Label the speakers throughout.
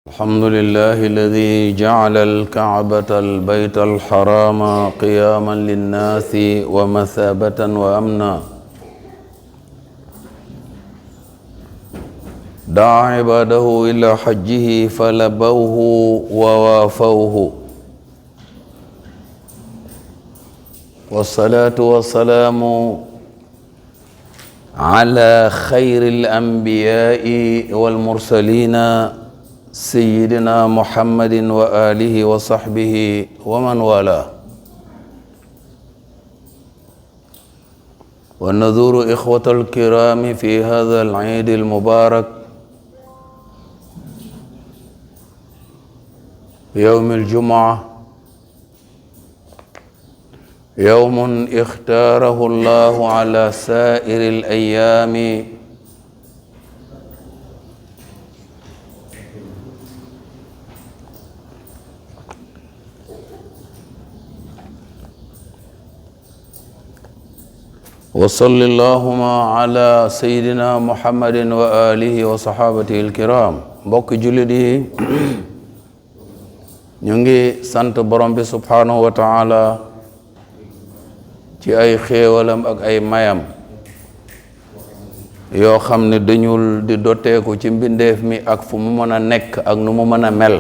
Speaker 1: الحمد لله الذي جعل الكعبة البيت الحرام قياما للناس ومثابة وأمنا دعا عباده إلى حجه فلبوه ووافوه والصلاة والسلام على خير الأنبياء والمرسلين سيدنا محمد وآله وصحبه ومن والاه ونذور إخوة الكرام في هذا العيد المبارك يوم الجمعة يوم اختاره الله على سائر الأيام وصل اللهم على سيدنا محمد وآله وصحابته الكرام mbokk jullit yi ñu ngi sant borom bi subhanahu wa ta'ala ci ay xéewalam ak ay mayam yoo xam ne dañul di dotteeku ci mbindeef mi ak fu mu mën a nekk ak nu mu mën a mel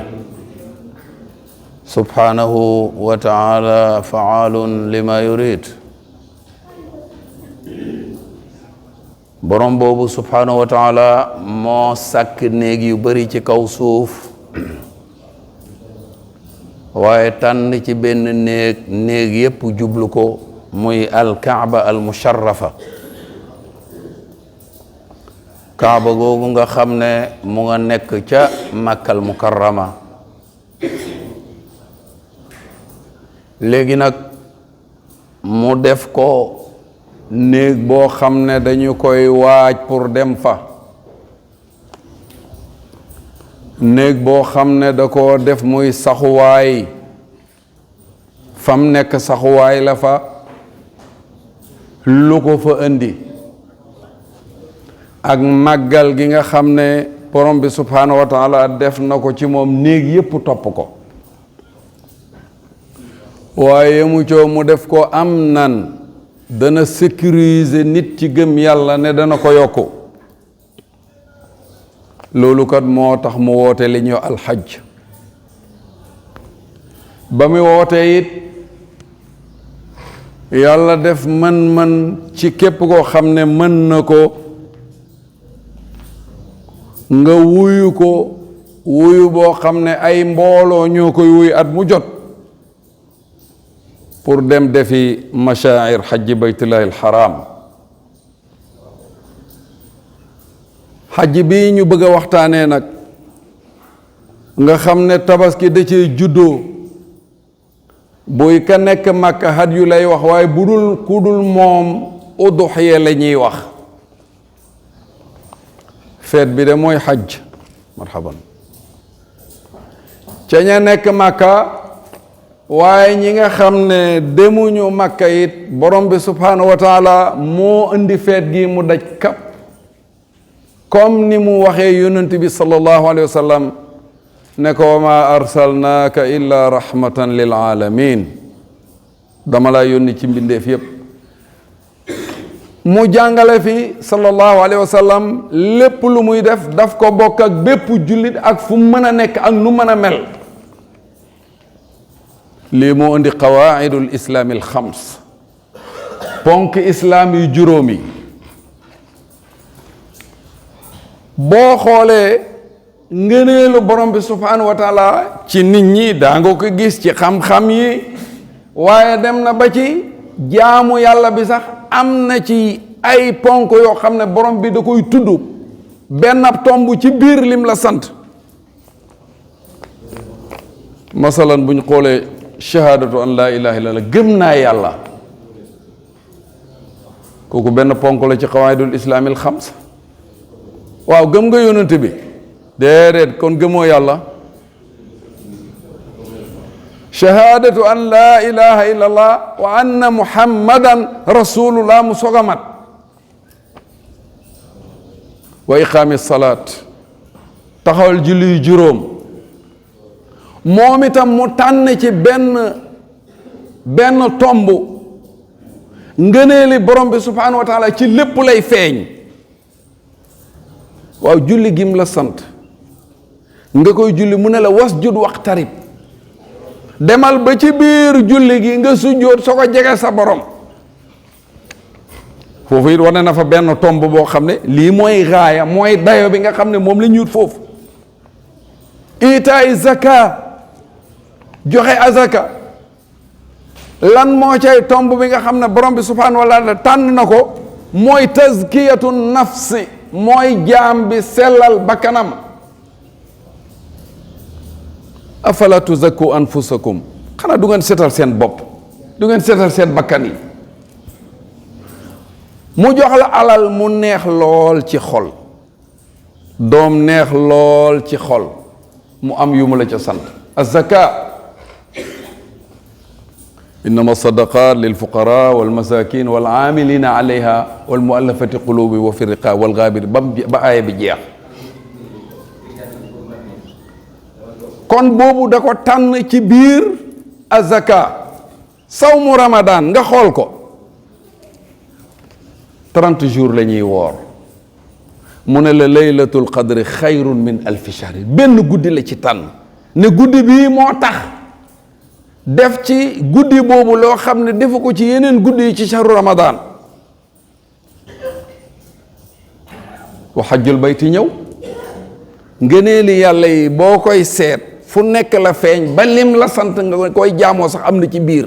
Speaker 1: subhanahu wa ta'ala fa'aalun lima yurid borom boobu subhanahu wa taala moo sàkk néeg yu bari ci kaw suuf waaye tànn ci benn néeg yépp jublu ko muy alkaaba almusharrafa kaaba googu nga xam ne mu nga nekk ca Makkal Mukarrama léegi nag mu def ko néeg boo xam ne dañu koy waaj pour dem fa néeg boo xam ne da ko def muy saxuwaay fam nekk saxuwaay la fa lu ko fa indi ak màggal gi nga xam ne borom bi subhanahu wa taala def na ko ci moom néeg yépp topp ko waaye mu coo mu def ko am nan dana sécuriser nit ci gëm yàlla ne dana ko yokku loolu kat moo tax mu woote li ñu alxaj ba mu woote it yàlla def mën ci képp koo xam ne mën na ko nga wuyu ko wuyu boo xam ne ay mbooloo ñoo koy wuyu at mu jot pour dem defi mashaa'ir xajji baytullahi alxaram xajji bii ñu bëgg a waxtaanee nag nga xam ne tabaski da cee juddoo buy ka nekk Makka had yu lay wax waaye budul ku dul moom uduxiya la ñuy wax feet bi de mooy xajj marhaban ca ña nekk Makka waaye ñi nga xam ne demuñu Makka it borom bi subhanahu wa taala moo indi feet gi mu daj kap comme ni mu waxee yonent bi sallallahu alayhi wa sallam ne ko wa ma arsalnaaka illa rahmatan lil alamin dama laa yónni ci mbindeef yépp mu jàngale fi sallallahu alayhi wa sallam lépp lu muy def daf ko bokk ak bépp jullit ak fu mën a nekk ak nu mën a mel lii moo indi qawaidul islaamil xams ponk islaam yu juróomi boo xoolee ngëneelu borom bi subhanahu wa taala ci nit ñi daa nga ko gis ci xam-xam yi waaye dem na ba ci jaamu yàlla bi sax am na ci ay ponk yoo xam ne borom bi da koy tudd benn tomb ci biir lim la sant masalan buñ xoolee shahadatu an laa ilaha illallah gëm naa yàlla kooku benn ponk la ci qawaidul islaamil xams waaw gëm nga yonent bi déedéet kon gëmoo yàlla shahadatu an laa ilaha illallah wa anna muhammadan rasulullah mu soog a mat wa iqaami salaat taxawal julli juróom moom itam mu tànn ci benn tomb ngëneeli borom bi subhanahu wa taala ci lépp lay feeñ. waaw julli gim la sant nga koy julli mu ne la wasjud waqtarib, demal ba ci biir julli gi nga sujjóot soo ko jege sa borom. foofu it wane na fa benn tomb boo xam ne lii mooy gaaya, mooy dayo bi nga xam ne moom la ñuut foofu. itaay zaka, joxe azaka, lan moo cay tomb bi nga xam ne borom bi subhanahu wa taala tànn na ko, mooy tazkiyatu nafsi, mooy jaam bi sellal bakkanam. afala tuzakku anfusakum, xanaa du ngeen seetal seen bopp, du ngeen seetal seen bakkan yi. mu jox la alal mu neex lool ci xol, doom neex lool ci xol, mu am yu mu la ca sant. azaka innama sadaqat lil fuqara wal masakin wal amilina alayha wal muallafati qulubi wa fi riqab wal ghabir ba aaya bi jeex. kon boobu da ko tànn ci biir azaka. sawmu ramadan nga xool ko 30 jours la ñuy woor, mu ne la laylatul qadri xayrun min alfi shahri, benn guddi la ci tànn ne guddi bii moo tax def ci guddi boobu loo xam ne defu ko ci yeneen guddi yi ci shahru ramadan. wa hajjul bayti ñëw, ngëneeli yàlla yi boo koy seet fu nekk la feeñ, ba lim la sant nga koy jaamoo sax am na ci biir.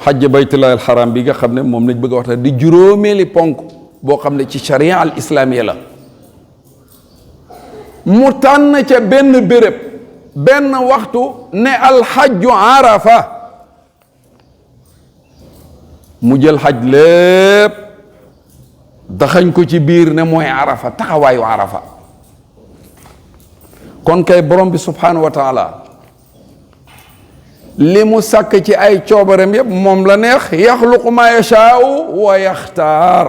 Speaker 1: xajj baytullahi alxaram bi nga xam ne moom lañ bëgg a waxtaan, di juróomeeli ponk boo xam ne ci charia al islamiya la. mu tànn ca benn béréb, benn waxtu ne alxajju arafa, mu jël xaj lépp daxañ ko ci biir ne mooy arafa, taxawaayu arafa. kon kay borom bi subhanahu wa taala li mu sàkk ci ay coobareem yépp moom la neex. yaxluqu ma yashaau wa yaxtaar,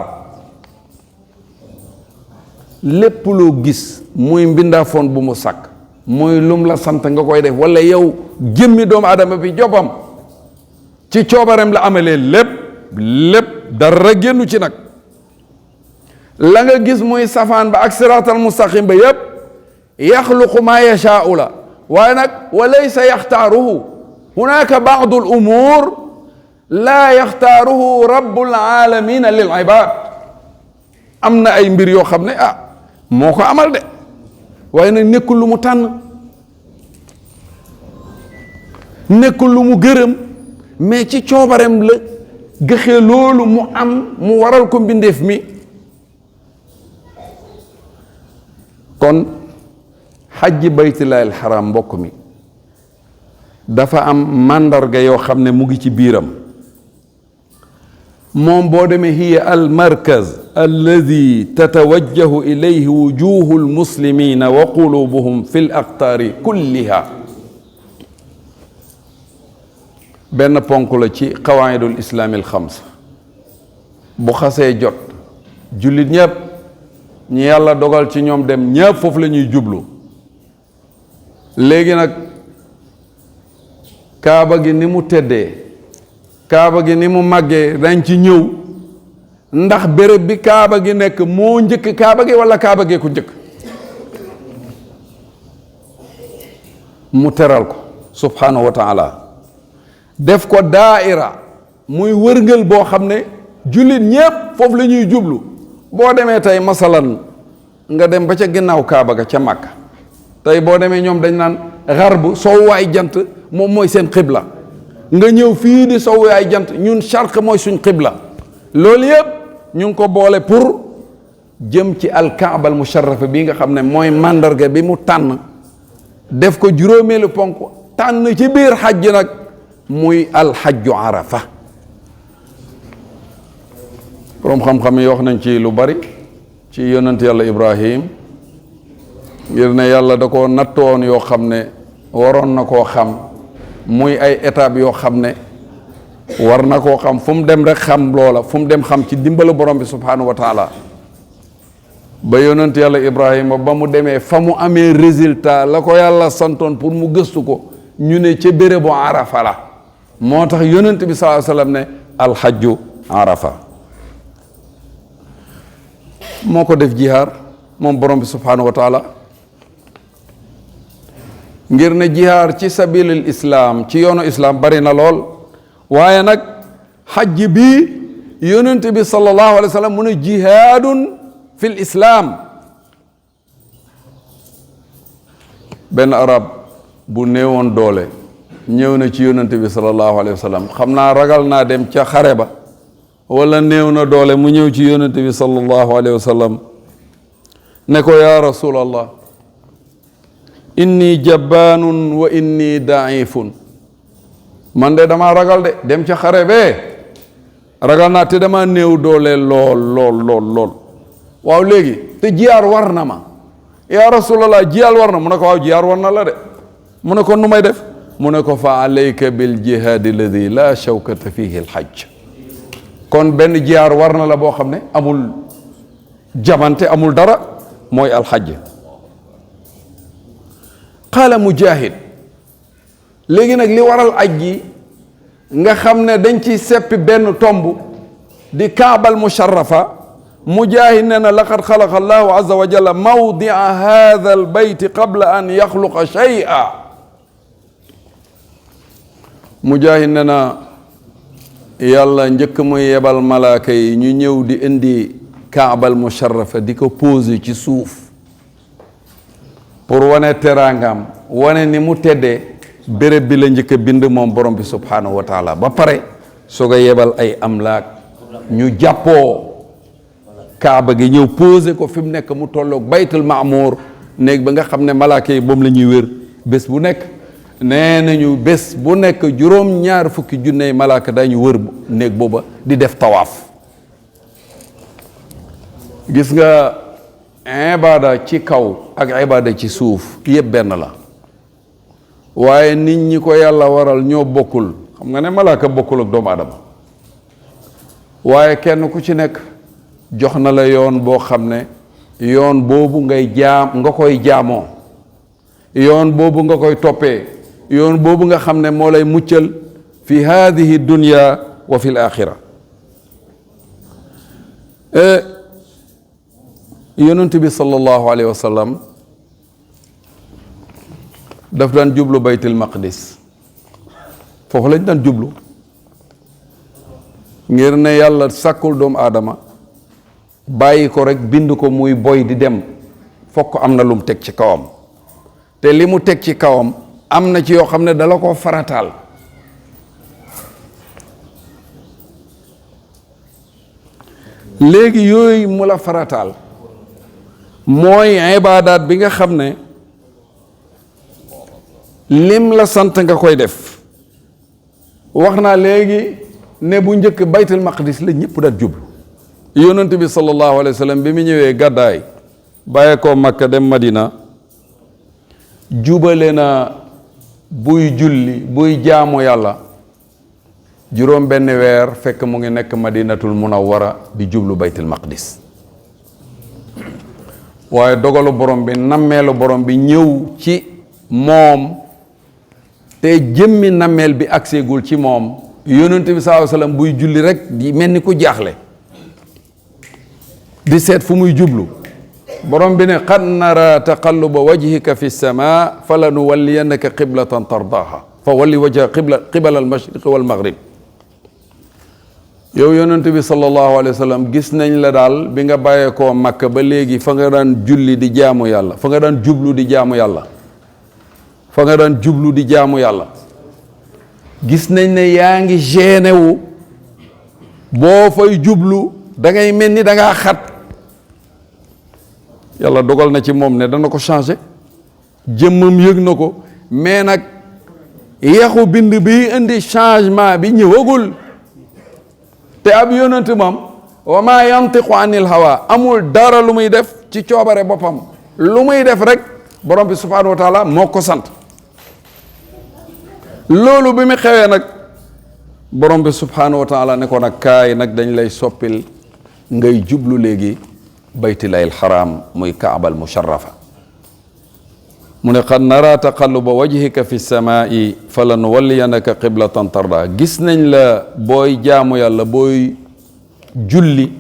Speaker 1: lépp loo gis muy mbindaafoon bu mu sàkk, muy lum la sant nga koy def, wala yow jëmmi doomu adama bi jobam ci coobareem la amalee lépp dara génnu ci nag. la nga gis muy safaan ba ak siraatal mustaqim ba yépp yaxluqu ma yashaau la, waaye nag wa laysa yaxtaaruhu. hunaka baadu al umur laa yaxtaaruhu rabbul alamina lil ibad. am na ay mbir yoo xam ne moo ko amal de, waaye nag nekkul lu mu tànn, nekkul lu mu gërëm, mais ci coobareem la gëxee loolu mu am, mu waral ko mbindeef mi. kon xajji baytullahi alxaram mbokk mi dafa am màndarga yoo xam ne mu ngi ci biiram. moom boo demee hiya al markaz alladi tatawajjahu ilayhi wujuhu almuslimina wa qulubuhum fi l aqtaari kulliha. benn ponk la ci qawaidul islaami al xams. bu xasee jot jullit ñëpp ñi yàlla dogal ci ñoom dem ñëpp foofu la ñuy jublu. léegi nag kaaba gi ni mu teddee, kaaba gi ni mu màggee dañ ci ñëw, ndax béréb bi kaaba gi nekk moo njëkk kaaba gi wala kaaba gee ko njëkk. mu teral ko subhanahu wa taala, def ko daaira, muy wërngël boo xam ne jullit ñépp foofu la ñuy jublu. boo demee tey masalan nga dem ba ca ginnaaw kaaba ga ca Makka, tey boo demee ñoom dañ naan xarb sowwaay jant moom mooy seen xibla, nga ñëw fii di sowwaay jant ñun charq mooy suñ xibla. loolu yëpp ñu ngi ko boole pour jëm ci alkaaba al musharrafa bi nga xam ne mooy màndarga bi mu tànn def ko juróomeelu ponk, tànn ci biir xajj nag muy alxajju arafa. borom xam-xam yi wax nañ ci lu bari ci yonent yàlla Ibrahim, ngir ne yàlla da koo nattoon yoo xam ne waroon na koo xam, muy ay étapes yoo xam ne war na koo xam. fu mu dem rek xam loola, fu mu dem xam ci dimbalu borom bi subhanahu wa taala. ba yonent yàlla Ibrahima ba mu demee fa mu amee résultat la ko yàlla santoon pour mu gëstu ko ñu ne ca bérébu Arafa la moo tax yonent bi sallallahu alayhi wa sallam ne alxajju Arafa moo ko def jihaar moom borom bi subhanahu wa taala ngir ne jihaar ci sabilil islam ci yoonu islam bari na lool waaye nag xajj bi yonent bi sallallahu alayhi wa sallam mu ne jihaadun fil islam. benn arab bu néewoon doole ñëw na ci yonent bi sallallahu alayhi wa sallam xam naa ragal naa dem ca xare ba wala néew na doole mu ñëw ci yonent bi sallallahu alayhi wa sallam ne ko yaa rasulallah inni jabbaanun wa inni daifun man de dama ragal de dem ca xare bee ragal naa te dama néew doole lool waaw léegi te jiyaar war na ma yaa rasulallah jiyaar war na mu ne ko waaw jiyaar war na la de mu ne ko nu may def mu ne ko fa alayka bil jihaadi alladi la shawkata fihi alhajj kon benn jiyaar war na la boo xam ne amul jamante amul dara mooy alhajj. qaala mujahid léegi nag li waral aj gi nga xam ne dañ ci seppi benn tomb di kaabal musharrafa mujahid ne na laqad xalaqa allahu azza wa jalla mawdia hada albayt qabla an yaxluqa shay'a mujahid ne na yàlla njëkk muy yebal malaaka yi ñu ñëw di indi kaabal musharrafa di ko posé ci suuf pour wane teraangam wane ni mu teddee béréb bi la njëkk a bind moom borom bi subhanahu wa taala ba pare soog a yebal ay amlaak ñu jàppoo kaaba gi ñëw posé ko fi mu nekk mu tolloog baytul maamour néeg ba nga xam ne malaaka yi moom la ñuy wér bés bu nekk nee nañu bés bu nekk juróom-ñaar fukki junney malaaka dañu wër néeg booba di def tawaaf. gis nga ibada ci kaw ak ibada ci suuf yëpp benn la waaye nit ñi ko yàlla waral ñoo bokkul xam nga ne malaaka bokkul ak doomu aadama waaye kenn ku ci nekk jox na la yoon boo xam ne yoon boobu nga koy jaamoo yoon boobu nga koy toppee yoon boobu nga xam ne moo lay muccal fi hadihi dunya wa fi l axira. yonent bi sallallahu alayhi wa sallam daf daan jublu baytul maqdis foofu lañ daan jublu ngir ne yàlla sàkkul doomu aadama bàyyi ko rek bind ko muy boy di dem fokk am na lu mu teg ci kawam te li mu teg ci kawam am na ci yoo xam ne dala ko farataal léegi yooyu mu la farataal mooy ibaadaat bi nga xam ne lim la sant nga koy def wax naa léegi ne bu njëkk baytul maqdis la ñëpp daat jublu yonent bi sallallahu alayhi wa sallam bi mu ñëwee gàddaay bàyyee ko Makka dem Madina jubale na buy julli buy jaamu yàlla juróom benn weer fekk mu ngi nekk Madinatul Munawwara di jublu baytul maqdis waaye dogalu borom bi nammeelu borom bi ñëw ci moom te jëmmi nammeel bi agseegul ci moom yonent bi sallallahu alayhi wa sallam buy julli rek di mel ni ku jaaxle di seet fu muy jublu borom bi ne qad nara taqalluba wajhika fi sama falanuwalliyannaka qiblatan tardaha fa walli wajha qibala al mashriqi wal maghrib yow yonent bi sallallahu alayhi wa sallam gis nañ la daal bi nga bàyyeekoo Makka ba léegi fa nga daan julli di jaamu yàlla fa nga daan jublu di jaamu yàlla fa nga daan jublu di jaamu yàlla gis nañ ne yaa ngi gêné wu boo fay jublu da ngay mel ni da ngaa xat yàlla dogal na ci moom ne dana ko changé jëmmam yëg na ko mais nag yaxu bind bi indi changement bi ñëwagul te ab yonent moom wa maa yantiqu anil hawa amul dara lu muy def ci coobare boppam lu muy def rek borom bi subhanahu wa taala moo ko sant loolu bi mu xewee nag borom bi subhanahu wa taala ne ko nag kaay nag dañ lay soppil ngay jublu léegi baytillahi alxaram muy kaaba al musharrafa mu ne qad nara taqalluba wajhika fi samaai fala nuwalliyanaka qiblatan tarda gis nañ la booy jaamu yàlla booy julli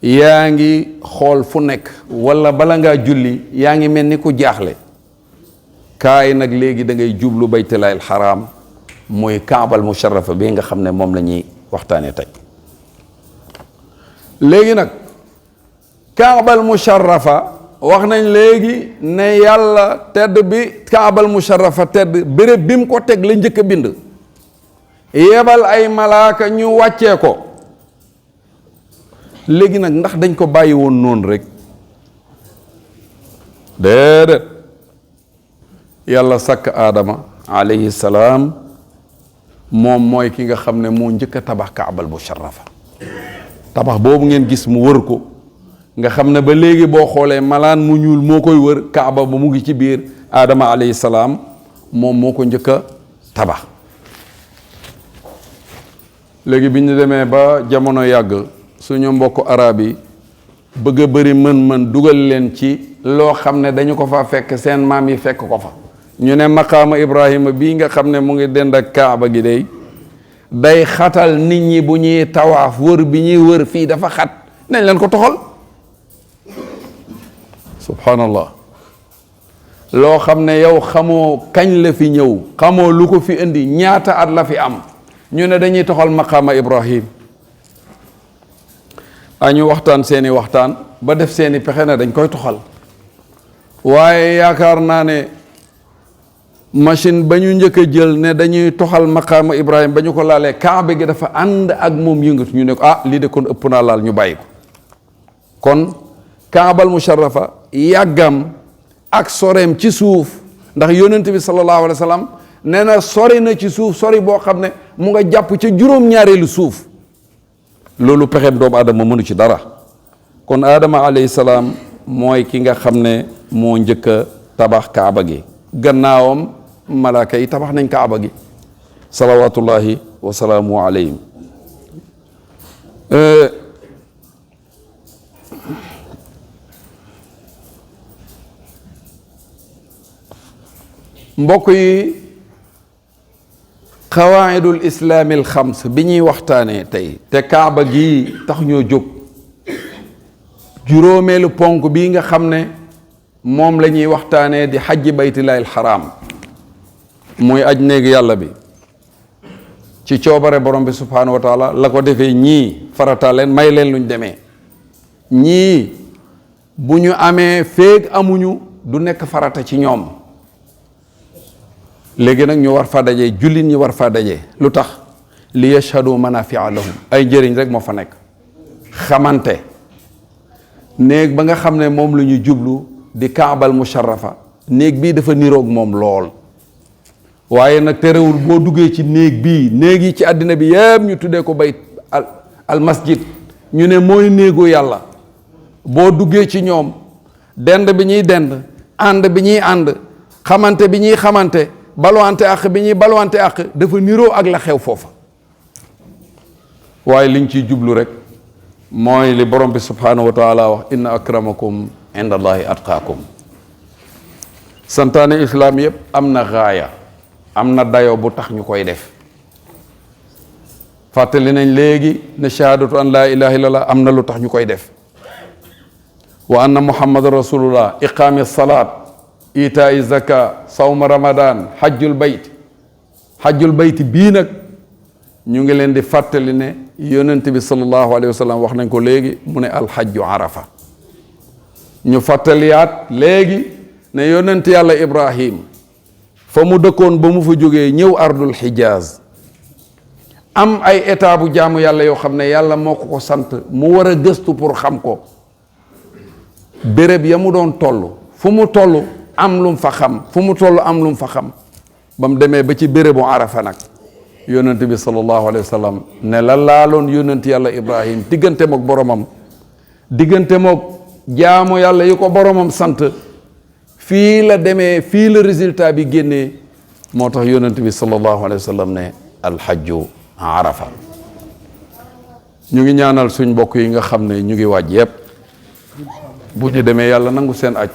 Speaker 1: yaa ngi xool fu nekk wala bala ngaa julli yaa ngi mel ni ku jaaxle kaay nag léegi da ngay jublu baytillahi alxaram muy kaabal musharrafa bi nga xam ne moom la ñuy waxtaane tey léegi nag kaabal musharrafa wax nañ léegi ne yàlla tedd bi kaabal musharrafa tedd béréb bi mu ko teg la njëkk a bind yebal ay malaaka ñu wàccee ko léegi nag ndax dañ ko bàyyi woon noonu rek déedéet yàlla sàkk aadama alayhi salaam moom mooy ki nga xam ne moo njëkk a tabax kaabal musharrafa tabax boobu ngeen gis mu wër ko nga xam ne ba léegi boo xoolee malaan mu ñuul moo koy wër kaaba ba mu ngi ci biir aadama alayhi salaam moom moo ko njëkk a tabax léegi bi ñu demee ba jamono yàgg suñu mbokk arab yi bëgg a bëri mën-mën dugal leen ci loo xam ne dañu ko fa fekk seen maam yi fekk ko fa ñu ne maqaama ibrahima bii nga xam ne mu ngi dend ak kaaba gi day xatal nit ñi bu ñuy tawaaf wër bi ñuy wër fii dafa xat nañ leen ko toxal subhanallah loo xam ne yow xamoo kañ la fi ñëw xamoo lu ko fi indi ñaata at la fi am ñu ne dañuy toxal maqaama ibrahim añu waxtaan seeni waxtaan ba def seeni pexe ne dañ koy toxal waaye yaakaar naa ne machine ba ñu njëkk a jël ne dañuy toxal maqaama ibrahim ba ñu ko laalee kaaba gi dafa ànd ak moom yëngatu ñu ne ko lii de kon ëpp naa laal ñu bàyyi ko kon kaabal musharrafa yàggam ak soreem ci suuf ndax yonent bi sallallahu alayhi wa sallam nee na sori na ci suuf sori boo xam ne mu nga jàpp ca juróom-ñaareelu suuf loolu pexeem doomu aadama mënu ci dara kon aadama alayhi salaam mooy ki nga xam ne moo njëkk a tabax kaaba gi gannaawam malaaka yi tabax nañ kaaba gi salawatullahi wa salaamu alayhim mbokk yi qawaidul islaami al xams bi ñuy waxtaanee tey te kaaba gi tax ñoo jóg juróomeelu ponk bii nga xam ne moom la ñuy waxtaanee di xajji baytillahi alxaram muy aj néegi yàlla bi ci coobare borom bi subhanahu wa taala la ko defee ñii farata leen may leen luñ demee ñii bu ñu amee féeg amuñu du nekk farata ci ñoom léegi nag ñu war fa daje jullit ñi war fa daje lu tax li yashhadu manafia lahum ay njëriñ rek moo fa nekk xamante néeg ba nga xam ne moom la ñu jublu di kaabal musharrafa néeg bii dafa niroog moom lool waaye nag terewul boo duggee ci néeg bii néeg yi ci àddina bi yëpp ñu tuddee ko bayt al masjid ñu ne mooy néegu yàlla boo duggee ci ñoom dend bi ñuy dend ànd bi ñuy ànd xamante bi ñuy xamante balwante ak bi ñuy balwante ak dafa niroo ak la xew foofa waaye liñ ciy jublu rek mooy li borom bi subhanahu wa taala wax inna akramakum inda allahi atqaakum santaane islaam yëpp am na gaaya am na dayo bu tax ñu koy def fàttali nañ léegi ne shahadatu an laa ilaha illallah am na lu tax ñu koy def wa anna muhammadan rasulullah iqaami salaat itaa zaka sawma ramadan hajjul bayt bii nag ñu ngi leen di fàttali ne yonent bi sallallahu alayhi wa sallam wax nañ ko léegi mu ne alhajju arafa ñu fàttaliyaat léegi ne yonent yàlla ibrahim fa mu dëkkoon ba mu fa jógee ñëw ardul xijaaz am ay état bu jaamu yàlla yoo xam ne yàlla moo ko sant mu war a gëstu pour xam ko béréb ya mu doon toll fu mu toll am lum fa xam fu mu toll am lum fa xam ba mu demee ba ci bérébu arafa nag yonent bi sallallahu alayhi wa sallam ne la laaloon yonent yàlla ibrahim diggante mook boromam diggante mook jaamu yàlla yi ko boromam sant fii la demee fii la résultat bi génnee moo tax yonent bi sallallahu alayhi wa sallam ne alhajju arafa ñu ngi ñaanal suñ mbokk yi nga xam ne ñu ngi waaj yépp bu ñu demee yàlla nangu seen aj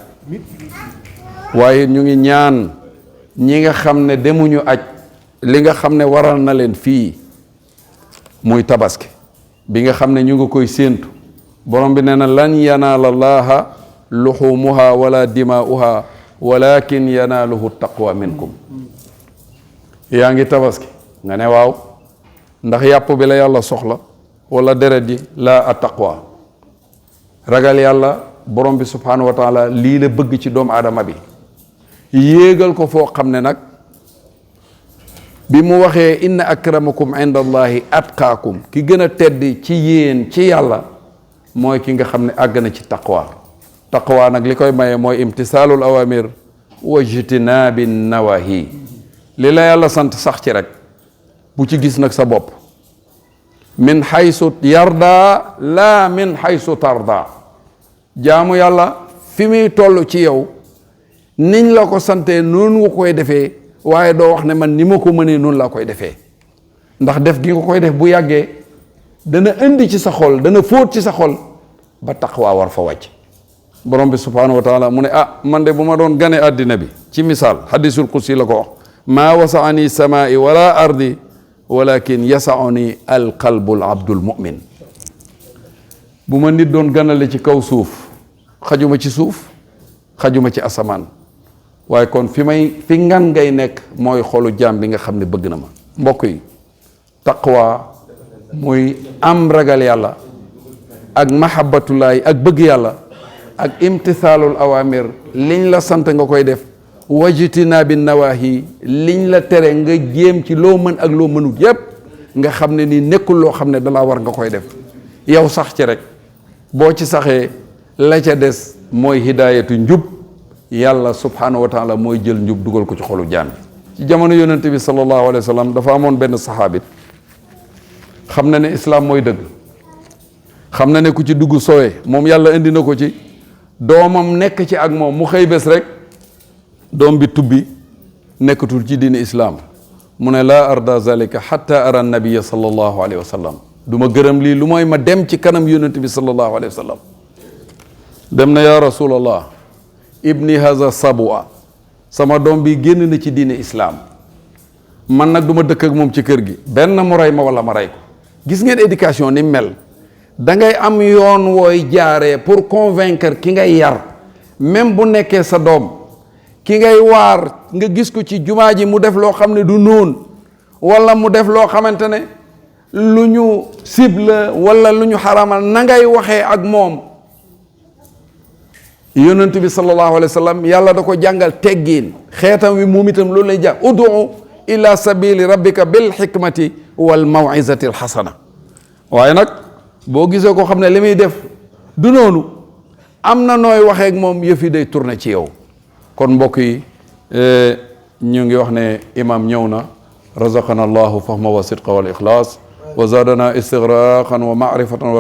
Speaker 1: waaye ñu ngi ñaan ñi nga xam ne demuñu aj li nga xam ne waral na leen fii muy tabaski bi nga xam ne ñu ngi koy séentu borom bi nee na lan yanaala llaha luxumuha wala dimaa'uha walakin yanaaluhu taqwa minkum yaa ngi tabaski nga ne waaw ndax yàpp bi la yàlla soxla wala deret ji la taqwa ragal yàlla borom bi subhanahu wa taala lii la bëgg ci doomu aadama bi yéegal ko foo xam ne nag bi mu waxee inna akramakum inda allahi atqaakum ki gën a tedd ci yéen ci yàlla mooy ki nga xam ne àgg na ci taqwa nag li koy maye mooy imtisaalul awamir wa jtinaabi nawahi li la yàlla sant sax ci rek bu ci gis nag sa bopp min xaysu yarda la min xaysu tarda jaamu yàlla fi muy toll ci yow niñ la ko santee noonu nga koy defee waaye doo wax ne man ni ma ko mënee noonu laa koy defee ndax def gi nga koy def bu yàggee dana indi ci sa xol dana fóot ci sa xol ba taqwa war fa wàcc borom bi subhanahu wa taala mu ne man de bu ma doon gane àddina bi ci misaal hadisul qudsi la ko wax maa wasaani samaai wala ardi walakin yasauni alqalbul abdul mumin bu ma nit doon ganale ci kaw suuf xajuma ci suuf xajuma ci asamaan waaye kon fi ngan ngay nekk mooy xolu jaam bi nga xam ne bëgg na ma mbokk yi taqwa muy am ragal yàlla ak mahabbatullahi ak bëgg yàlla ak imtisaalul awamir liñ la sant nga koy def wajtinaabi nawahi liñ la tere nga jéem ci loo mën ak loo mënut yépp nga xam ne ni nekkul loo xam ne dalaa war nga koy def yow sax ci rek boo ci saxee la ca des mooy hidaayatu njub yàlla subhanahu wa taala mooy jël njub dugal ko ci xolu jaam bi ci jamono yonente bi sallallahu alayhi wa sallam dafa amoon benn saxaabit xam na ne islaam mooy dëgg xam na ne ku ci dugg soowe moom yàlla indi na ko ci doomam nekk ci ak moom mu xëy bés rek doom bi tubbi nekkatul ci diini islaam mu ne laa arda zalika hatta ara nabiyya sallallahu alayhi wa sallam du ma gërëm lii lu mooy ma dem ci kanam yonente bi sallallahu alayhi wa sallam dem na ya rasulallah ibni haza sabwa sama doom bi génn na ci diine islaam man nag du ma dëkk ak moom ci kër gi benn mu rey ma wala ma rey ko gis ngeen éducation ni mel da ngay am yoon wooy jaaree pour convaincre ki ngay yar même bu nekkee sa doom ki ngay waar nga gis ko ci jumaa ji mu def loo xam ne du noonu wala mu def loo xamante ne lu ñu cible wala lu ñu xaramal na ngay waxee ak moom yonent bi sallallahu alayhi wa sallam yàlla da ko jàngal teggiin xeetam wi moom itam loolu lay jàng udu ila sabili rabbika bil hikmati wal mawizati al hasana waaye nag boo gisee ko xam ne li muy def du noonu am na nooy waxee ak moom yëf yi day tourné ci yow kon mbokk yi ñu ngi wax ne imam ñëw na razaqana allahu fahma wa sidqa wal ixlaas wa zadana istigraqan wa maarifatan